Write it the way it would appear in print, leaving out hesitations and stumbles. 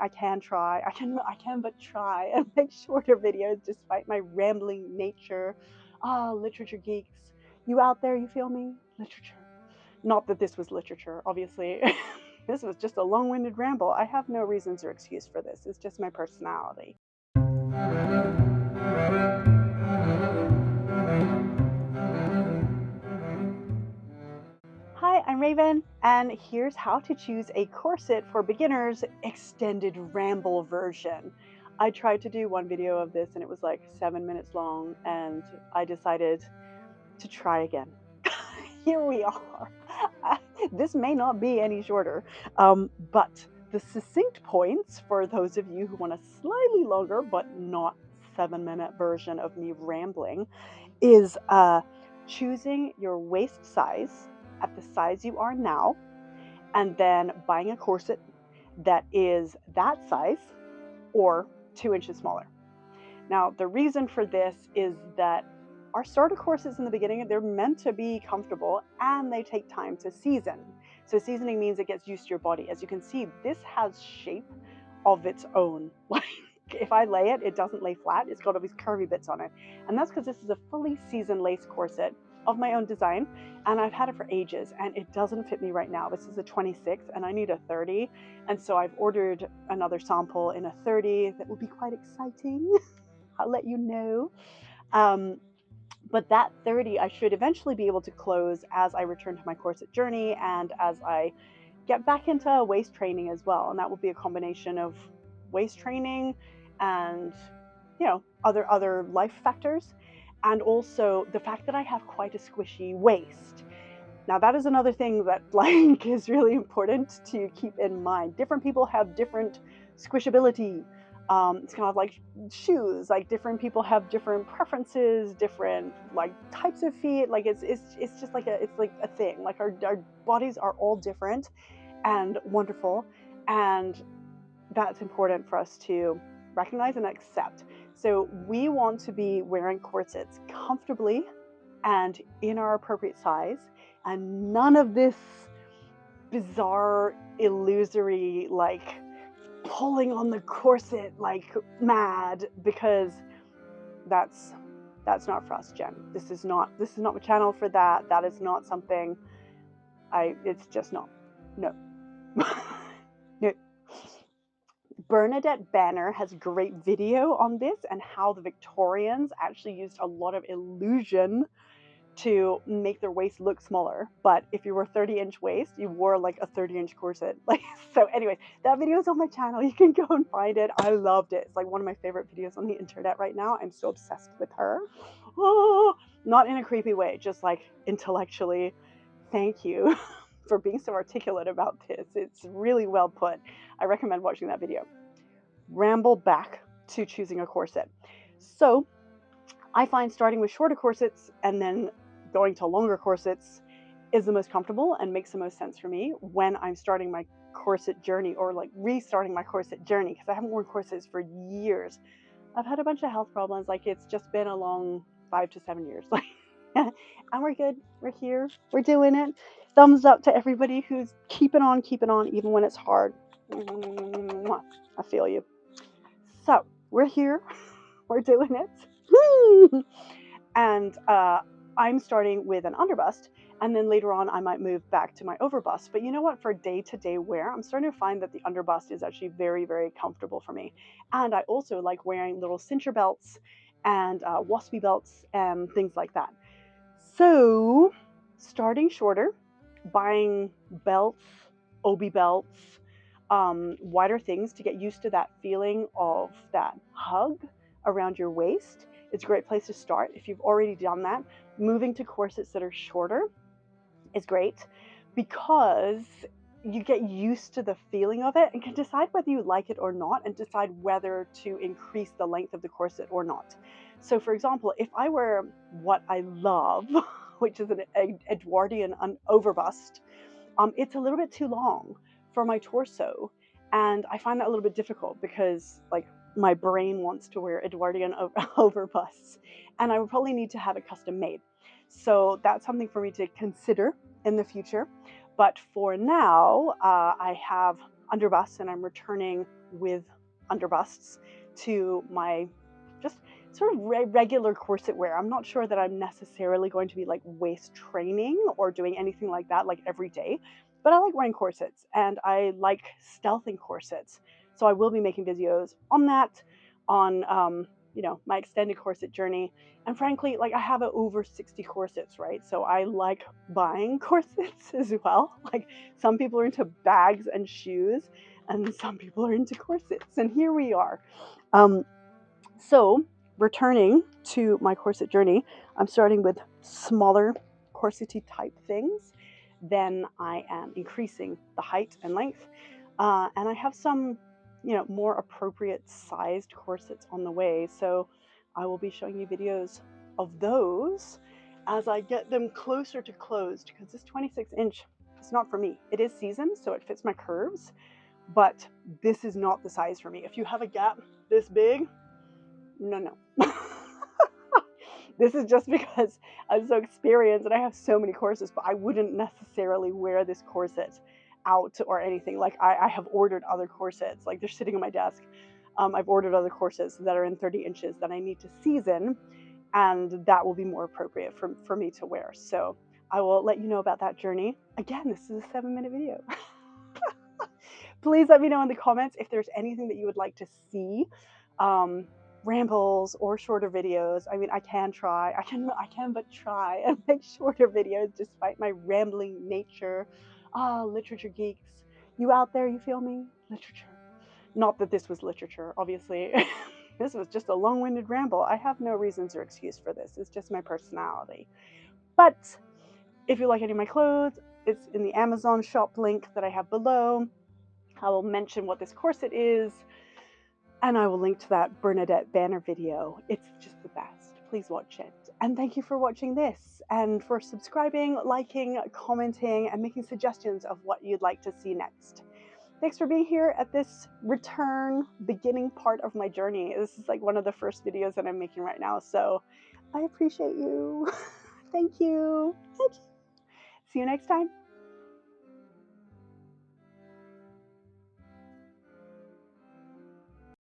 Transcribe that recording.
I can but try and make shorter videos despite my rambling nature. Ah, literature geeks, you out there, you feel me? Literature. Not that this was literature, obviously. This was just a long-winded ramble. I have no reasons or excuse for this. It's just my personality. Hi, I'm Raven, and here's how to choose a corset for beginners extended ramble version. I tried to do one video of this and it was like 7 minutes long, and I decided to try again. Here we are. This may not be any shorter, but the succinct points for those of you who want a slightly longer but not 7 minute version of me rambling is choosing your waist size at the size you are now, and then buying a corset that is that size or 2 inches smaller. Now, the reason for this is that our starter corsets in the beginning, they're meant to be comfortable and they take time to season. So seasoning means it gets used to your body. As you can see, this has shape of its own. Like if I lay it, it doesn't lay flat. It's got all these curvy bits on it. And that's because this is a fully seasoned lace corset of my own design, and I've had it for ages and it doesn't fit me right now. This is a 26 and I need a 30, and so I've ordered another sample in a 30 that will be quite exciting. I'll let you know. But that 30 I should eventually be able to close as I return to my corset journey and as I get back into waist training as well. And that will be a combination of waist training and, you know, other life factors, and also the fact that I have quite a squishy waist. Now that is another thing that like is really important to keep in mind. Different people have different squishability. It's kind of like shoes. Like different people have different preferences, different like types of feet. Like it's just like it's like a thing. Like our bodies are all different and wonderful, and that's important for us to recognize and accept. So we want to be wearing corsets comfortably and in our appropriate size, and none of this bizarre illusory like pulling on the corset like mad, because that's not for us, Jen. This is not my channel for that. That is not something it's just not. No. No. Bernadette Banner has a great video on this and how the Victorians actually used a lot of illusion to make their waist look smaller. But if you were 30-inch waist, you wore like a 30-inch corset. Like, so anyways, that video is on my channel. You can go and find it. I loved it. It's like one of my favorite videos on the internet right now. I'm so obsessed with her. Oh, not in a creepy way, just like intellectually. Thank you for being so articulate about this. It's really well put. I recommend watching that video. Ramble back to choosing a corset. So I find starting with shorter corsets and then going to longer corsets is the most comfortable and makes the most sense for me when I'm starting my corset journey, or like restarting my corset journey, because I haven't worn corsets for years. I've had a bunch of health problems. Like it's just been a long 5 to 7 years. Like, and we're good. We're here. We're doing it. Thumbs up to everybody who's keeping on, even when it's hard. I feel you. So we're here. We're doing it. And I'm starting with an underbust, and then later on I might move back to my overbust. But you know what, for day-to-day wear, I'm starting to find that the underbust is actually very, very comfortable for me. And I also like wearing little cincher belts and waspy belts and things like that. So starting shorter, buying belts, obi belts, wider things to get used to that feeling of that hug around your waist. It's a great place to start. If you've already done that, moving to corsets that are shorter is great, because you get used to the feeling of it and can decide whether you like it or not, and decide whether to increase the length of the corset or not. So for example, if I wear what I love, which is an Edwardian overbust, it's a little bit too long for my torso, and I find that a little bit difficult because like my brain wants to wear Edwardian overbusts, and I would probably need to have it custom made. So that's something for me to consider in the future. But for now, I have underbusts and I'm returning with underbusts to my just sort of regular corset wear. I'm not sure that I'm necessarily going to be like waist training or doing anything like that like every day, but I like wearing corsets and I like stealthing corsets. So I will be making videos on that, on my extended corset journey. And frankly, like I have over 60 corsets, right? So I like buying corsets as well. Like some people are into bags and shoes, and some people are into corsets. And here we are. So returning to my corset journey, I'm starting with smaller corsety type things. Then I am increasing the height and length. And I have some, more appropriate sized corsets on the way. So I will be showing you videos of those as I get them closer to closed, because this 26-inch is not for me. It is seasoned, so it fits my curves, but this is not the size for me. If you have a gap this big, no. This is just because I'm so experienced and I have so many corsets, but I wouldn't necessarily wear this corset out or anything. Like I have ordered other corsets, like they're sitting on my desk. I've ordered other corsets that are in 30 inches that I need to season, and that will be more appropriate for me to wear. So I will let you know about that journey. Again, this is a 7-minute video. Please let me know in the comments if there's anything that you would like to see. Rambles or shorter videos. I mean, I can but try and make shorter videos despite my rambling nature. Literature geeks, you out there, you feel me? Literature. Not that this was literature, obviously. This was just a long-winded ramble. I have no reasons or excuse for this. It's just my personality. But if you like any of my clothes, it's in the Amazon shop link that I have below. I will mention what this corset is, and I will link to that Bernadette Banner video. It's just the best. Please watch it. And thank you for watching this, and for subscribing, liking, commenting, and making suggestions of what you'd like to see next. Thanks for being here at this return beginning part of my journey. This is like one of the first videos that I'm making right now, so I appreciate you. Thank you. See you next time.